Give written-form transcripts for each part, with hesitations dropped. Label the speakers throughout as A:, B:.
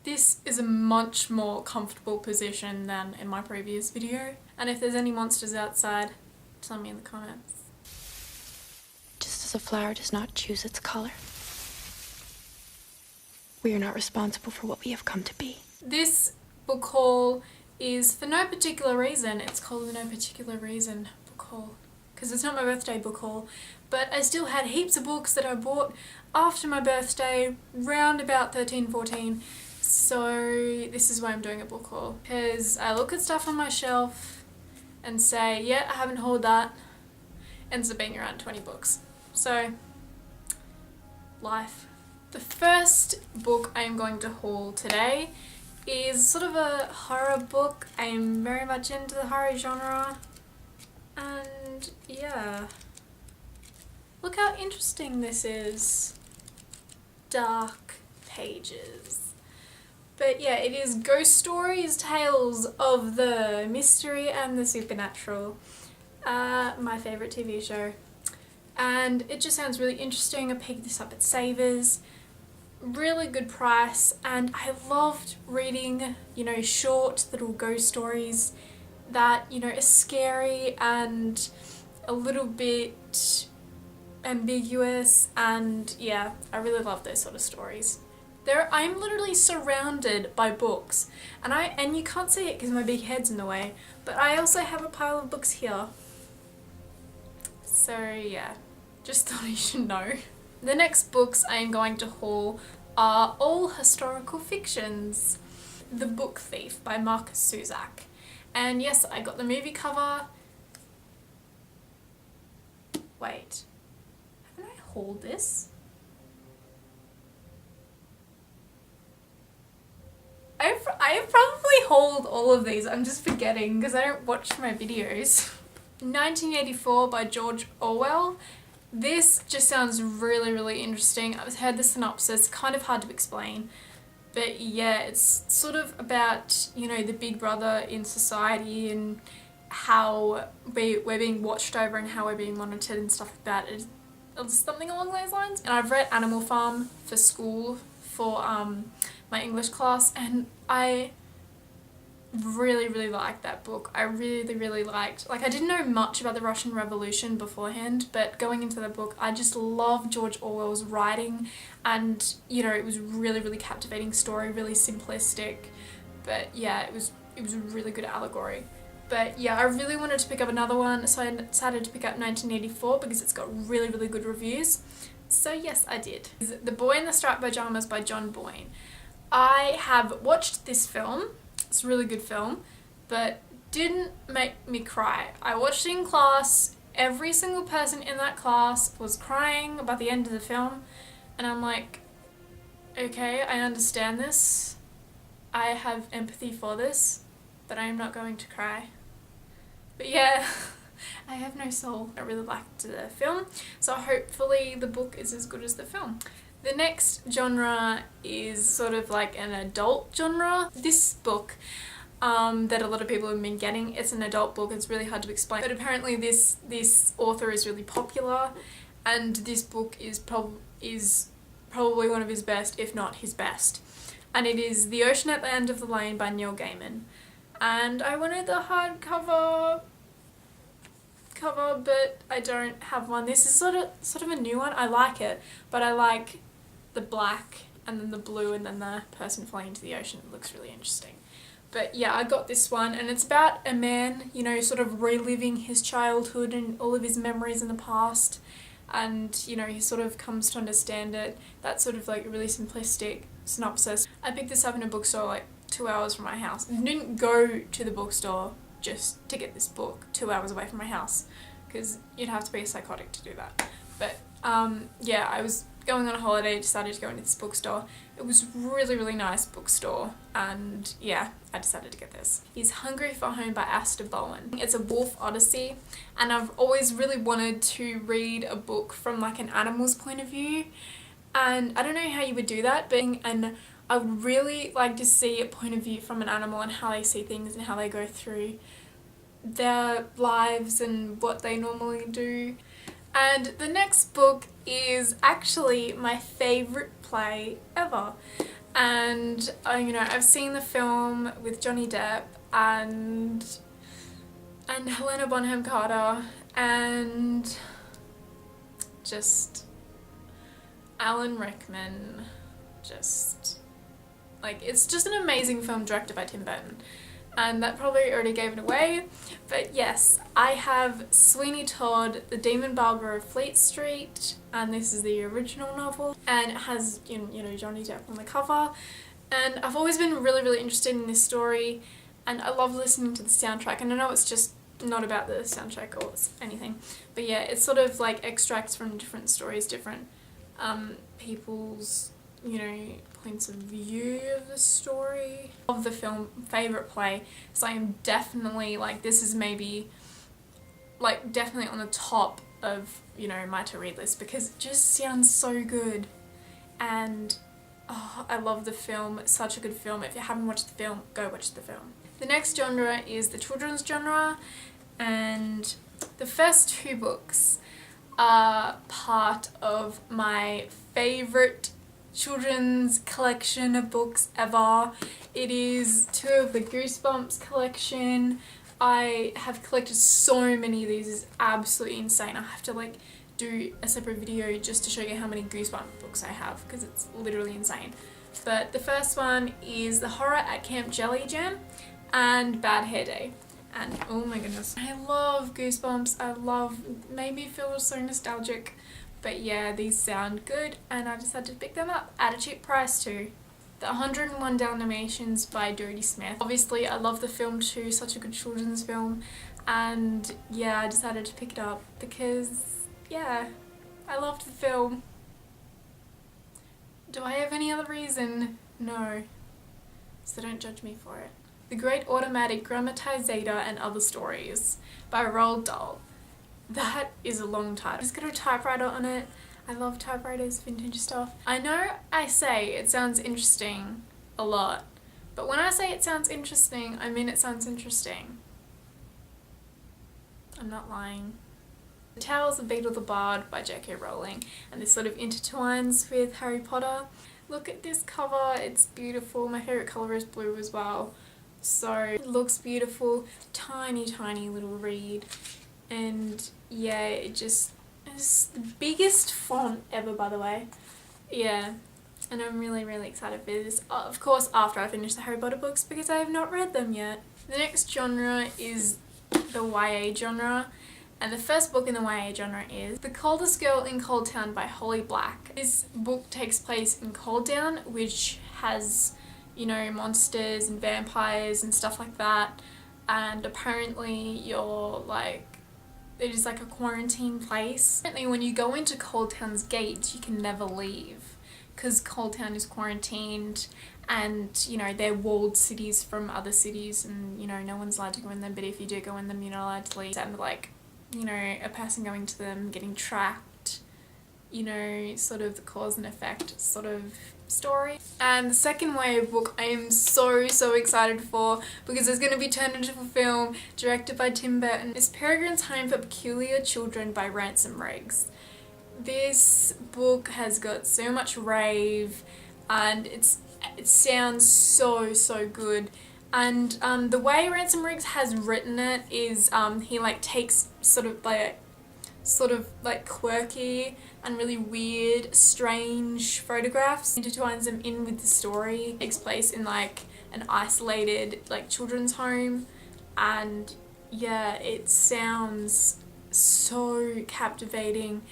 A: This is a much more comfortable position than in my previous video. And if there's any monsters outside, tell me in the comments.
B: Just as a flower does not choose its color, we are not responsible for what we have come to be.
A: This book haul is for no particular reason. It's called the No Particular Reason book haul because it's not my birthday book haul, but I still had heaps of books that I bought after my birthday, round about 13, 14. So this is why I'm doing a book haul, because I look at stuff on my shelf and say, yeah, I haven't hauled that. Ends up being around 20 books. So, life. The first book I'm going to haul today is sort of a horror book. I'm very much into the horror genre. And yeah. Look how interesting this is. Dark pages. But yeah, it is Ghost Stories, Tales of the Mystery and the Supernatural. My favourite TV show. And it just sounds really interesting. I picked this up at Savers. Really good price, and I loved reading, short little ghost stories that, are scary and a little bit ambiguous, and yeah, I really love those sort of stories. I'm literally surrounded by books, and you can't see it because my big head's in the way, but I also have a pile of books here. So yeah, just thought you should know. The next books I am going to haul are all historical fictions. The Book Thief by Markus Zusak. And yes, I got the movie cover. Wait, haven't I hauled this? I've probably hauled all of these, I'm just forgetting because I don't watch my videos. 1984 by George Orwell. This just sounds really, really interesting. I've heard the synopsis, kind of hard to explain. But yeah, it's sort of about, the big brother in society and how we're being watched over and how we're being monitored and stuff like that. It's something along those lines. And I've read Animal Farm for school for my English class, and I really, really liked that book. I really, really liked, I didn't know much about the Russian Revolution beforehand, but going into the book, I just loved George Orwell's writing, and, it was really, really captivating story, really simplistic, but yeah, it was a really good allegory. But yeah, I really wanted to pick up another one, so I decided to pick up 1984 because it's got really, really good reviews. So yes, I did. The Boy in the Striped Pajamas by John Boyne. I have watched this film. It's a really good film, but didn't make me cry. I watched it in class. Every single person in that class was crying by the end of the film, and I'm like, okay, I understand this. I have empathy for this, but I am not going to cry. But yeah, I have no soul. I really liked the film, so hopefully the book is as good as the film. The next genre is sort of like an adult genre. This book that a lot of people have been getting, it's an adult book, it's really hard to explain, but apparently this author is really popular, and this book is probably one of his best, if not his best. And it is The Ocean at the End of the Lane by Neil Gaiman. And I wanted the hardcover but I don't have one. This is sort of a new one. I like it, but I like the black and then the blue and then the person falling into the ocean. It looks really interesting. But yeah, I got this one, and it's about a man, sort of reliving his childhood and all of his memories in the past, and he sort of comes to understand it. That's sort of like a really simplistic synopsis. I picked this up in a bookstore like 2 hours from my house. I didn't go to the bookstore just to get this book 2 hours away from my house, because you'd have to be a psychotic to do that. But yeah, I was going on a holiday, decided to go into this bookstore. It was really, really nice bookstore, and yeah, I decided to get this. Is Hungry for Home by Asta Bowen. It's a wolf odyssey, and I've always really wanted to read a book from like an animal's point of view, and I don't know how you would do that, but and I would really like to see a point of view from an animal and how they see things and how they go through their lives and what they normally do. And the next book is actually my favourite play ever. And you know, I've seen the film with Johnny Depp and Helena Bonham Carter and just Alan Rickman. Just like, it's just an amazing film directed by Tim Burton. And that probably already gave it away, but yes, I have Sweeney Todd, The Demon Barber of Fleet Street, and this is the original novel, and it has, you know, Johnny Depp on the cover, and I've always been really interested in this story, and I love listening to the soundtrack, and I know it's just not about the soundtrack or anything, but yeah, it's sort of like extracts from different stories, different people's, you know, points of view of the story. Of the film, favourite play, so I am definitely, like, this is maybe, like, definitely on the top of, you know, my to read list, because it just sounds so good, and oh, I love the film. It's such a good film. If you haven't watched the film, go watch the film. The next genre is the children's genre, and the first two books are part of my favourite children's collection of books ever. It is two of the Goosebumps collection. I have collected so many of these. It's absolutely insane. I have to like do a separate video just to show you how many Goosebumps books I have, because it's literally insane. But the first one is The Horror at Camp Jelly Jam and Bad Hair Day. And oh my goodness, I love Goosebumps. Made me feel so nostalgic. But yeah, these sound good, and I decided to pick them up at a cheap price too. The 101 Dalmatians by Dodie Smith. Obviously, I love the film too, such a good children's film. And yeah, I decided to pick it up because, yeah, I loved the film. Do I have any other reason? No. So don't judge me for it. The Great Automatic Grammatizator and Other Stories by Roald Dahl. That is a long title. It's got a typewriter on it. I love typewriters, vintage stuff. I know I say it sounds interesting a lot, but when I say it sounds interesting, I mean it sounds interesting. I'm not lying. The Tales of Beedle the Bard by J.K. Rowling, and this sort of intertwines with Harry Potter. Look at this cover, it's beautiful. My favourite colour is blue as well. So it looks beautiful, tiny little read. And yeah, it just is the biggest font ever, by the way. Yeah, and I'm really excited for this. Of course, after I finish the Harry Potter books, because I have not read them yet. The next genre is the YA genre, and the first book in the YA genre is The Coldest Girl in Cold Town by Holly Black. This book takes place in Cold Town, which has, you know, monsters and vampires and stuff like that, and apparently you're like, it is like a quarantine place. Apparently when you go into Cold Town's gates, you can never leave because Cold Town is quarantined, and you know, they're walled cities from other cities, and you know, no one's allowed to go in them, but if you do go in them, you're not allowed to leave. And like, you know, a person going to them, getting tracked, you know, sort of the cause and effect sort of story. And the second wave book I am so excited for, because it's going to be turned into a film directed by Tim Burton, is Peregrine's Home for Peculiar Children by Ransom Riggs. This book has got so much rave, and it sounds so good. And the way Ransom Riggs has written it is he like takes sort of like quirky and really weird, strange photographs, intertwines them in with the story. It takes place in like an isolated like children's home, and yeah, it sounds so captivating,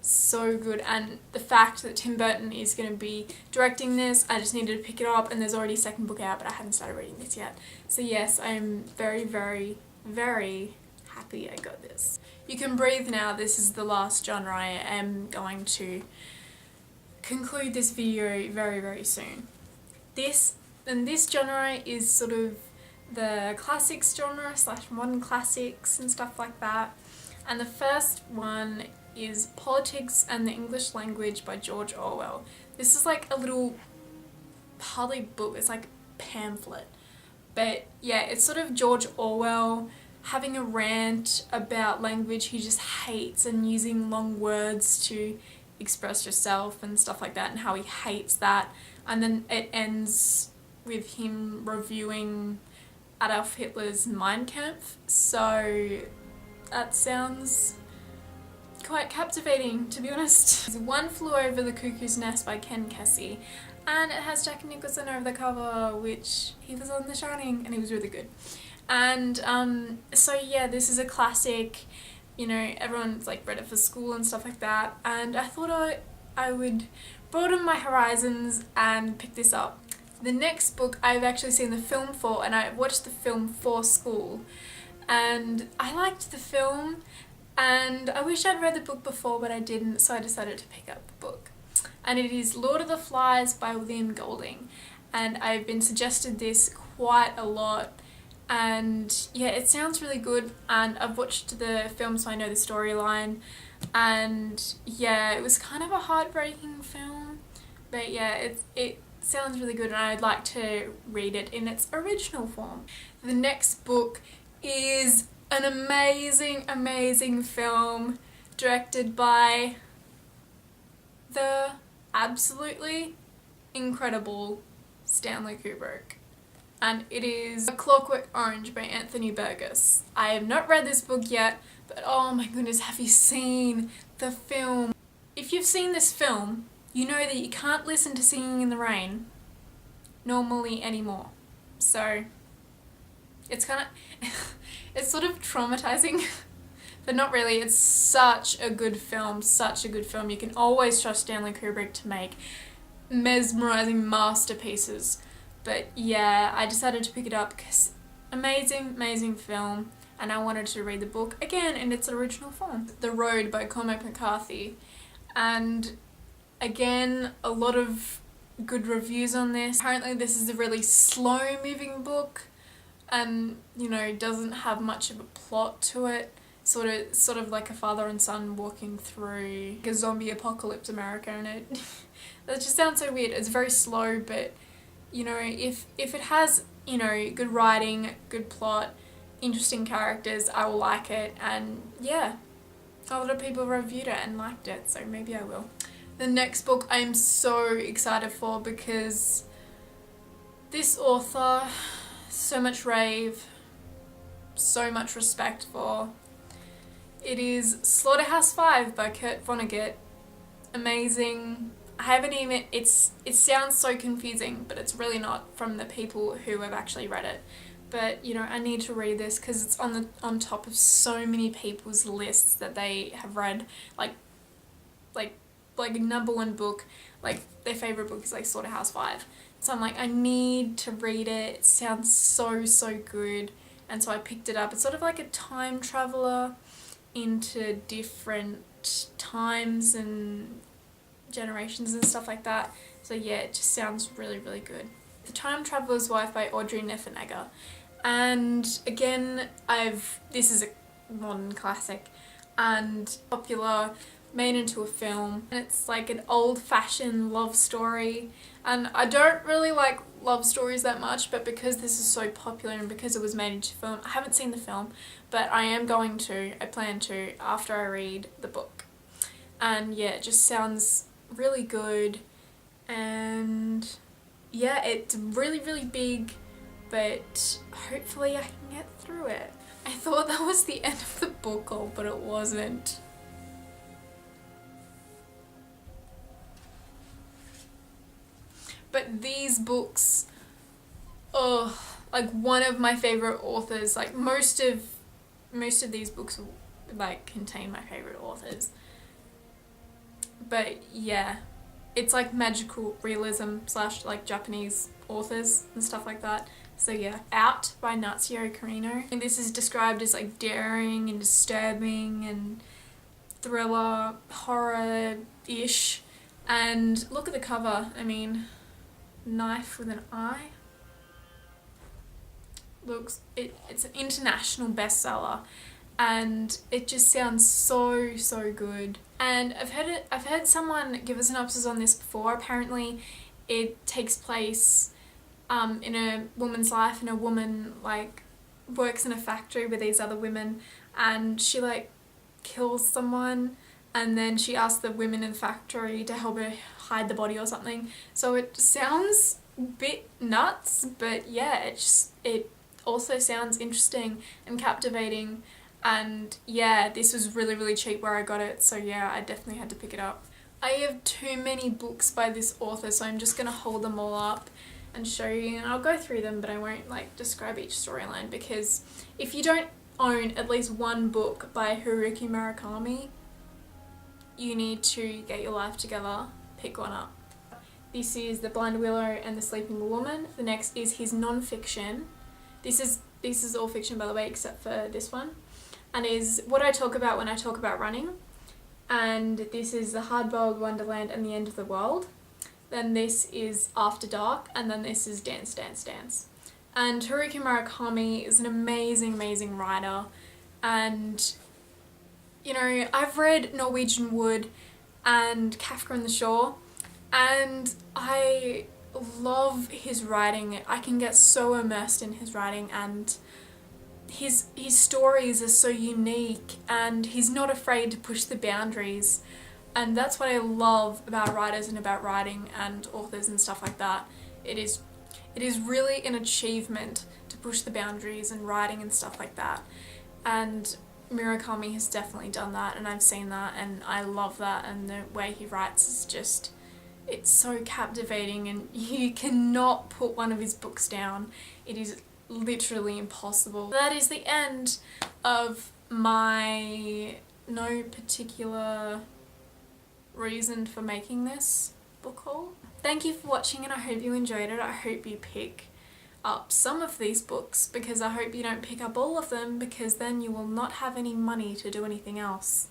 A: so good. And the fact that Tim Burton is going to be directing this, I just needed to pick it up, and there's already a second book out, but I hadn't started reading this yet. So yes, I am very happy I got this. You can breathe now. This is the last genre. I am going to conclude this video very soon. This genre is sort of the classics genre / modern classics and stuff like that. And the first one is Politics and the English Language by George Orwell. This is like a little, hardly book, it's like pamphlet. But yeah, it's sort of George Orwell having a rant about language he just hates, and using long words to express yourself and stuff like that, and how he hates that. and then it ends with him reviewing Adolf Hitler's Mein Kampf, so that sounds quite captivating, to be honest. One Flew Over the Cuckoo's Nest by Ken Kesey, and it has Jack Nicholson over the cover, which he was on The Shining and he was really good. And so yeah, this is a classic, you know, everyone's like read it for school and stuff like that, and I thought I would broaden my horizons and pick this up. The next book I've actually seen the film for, and I watched the film for school, and I liked the film, and I wish I'd read the book before, but I didn't, so I decided to pick up the book. And it is Lord of the Flies by William Golding, and I've been suggested this quite a lot, and yeah, it sounds really good, and I've watched the film so I know the storyline, and yeah, it was kind of a heartbreaking film, but yeah, it sounds really good and I'd like to read it in its original form. The next book is an amazing film directed by the absolutely incredible Stanley Kubrick, and it is A Clockwork Orange by Anthony Burgess. I have not read this book yet, but oh my goodness, have you seen the film? If you've seen this film, you know that you can't listen to Singing in the Rain normally anymore. So it's kind of it's sort of traumatizing, but not really. It's such a good film, such a good film. You can always trust Stanley Kubrick to make mesmerizing masterpieces. But yeah, I decided to pick it up because amazing film, and I wanted to read the book again in its original form. The Road by Cormac McCarthy, and again, a lot of good reviews on this. Apparently this is a really slow moving book and, you know, doesn't have much of a plot to it. Sort of like a father and son walking through a zombie apocalypse America, and it that just sounds so weird. It's very slow, but you know, if it has, you know, good writing, good plot, interesting characters, I will like it, and yeah, a lot of people reviewed it and liked it, so maybe I will. The next book I'm so excited for because this author, so much rave, so much respect for. It is Slaughterhouse-Five by Kurt Vonnegut. Amazing. I haven't even, it sounds so confusing, but it's really not from the people who have actually read it. But, you know, I need to read this because it's on top of so many people's lists that they have read, like number one book, like their favourite book is like Slaughterhouse-Five. So I'm like, I need to read it. It sounds so good. And so I picked it up. It's sort of like a time traveller into different times and generations and stuff like that. So yeah, it just sounds really good. The Time Traveller's Wife by Audrey Niffenegger. And again, this is a modern classic and popular, made into a film, and it's like an old-fashioned love story, and I don't really like love stories that much, but because this is so popular and because it was made into film, I haven't seen the film, but I plan to after I read the book. And yeah, it just sounds really good, and yeah, it's really big, but hopefully I can get through it. I thought that was the end of the book haul, but it wasn't. But these books, oh, like one of my favorite authors. Like most of these books like contain my favorite authors. But yeah, it's like magical realism / like Japanese authors and stuff like that. So yeah, Out by Natsuo Kirino. And this is described as like daring and disturbing and thriller, horror-ish. And look at the cover, I mean, knife with an eye. It's an international bestseller, and it just sounds so good. And I've heard someone give a synopsis on this before. Apparently it takes place in a woman's life, and a woman like works in a factory with these other women, and she like kills someone, and then she asked the women in the factory to help her hide the body or something. So it sounds a bit nuts, but yeah, it also sounds interesting and captivating. And yeah, this was really, really cheap where I got it, so yeah, I definitely had to pick it up. I have too many books by this author, so I'm just going to hold them all up and show you, and I'll go through them, but I won't like describe each storyline, because if you don't own at least one book by Haruki Murakami, you need to get your life together, pick one up. This is The Blind Willow and the Sleeping Woman. The next is his non-fiction. This is all fiction, by the way, except for this one, and is what I talk about when I talk about running. And this is The Hardboiled Wonderland and the End of the World. Then this is After Dark, and then this is Dance, Dance, Dance. And Haruki Murakami is an amazing, amazing writer. And, you know, I've read Norwegian Wood and Kafka on the Shore, and I love his writing. I can get so immersed in his writing, and his stories are so unique, and he's not afraid to push the boundaries. And that's what I love about writers and about writing and authors and stuff like that. It is really an achievement to push the boundaries and writing and stuff like that. And Murakami has definitely done that, and I've seen that, and I love that, and the way he writes is just, it's so captivating, and you cannot put one of his books down. It is literally impossible. That is the end of my no particular reason for making this book haul. Thank you for watching, and I hope you enjoyed it. I hope you pick up some of these books, because I hope you don't pick up all of them, because then you will not have any money to do anything else.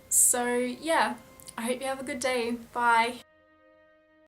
A: So yeah, I hope you have a good day. Bye.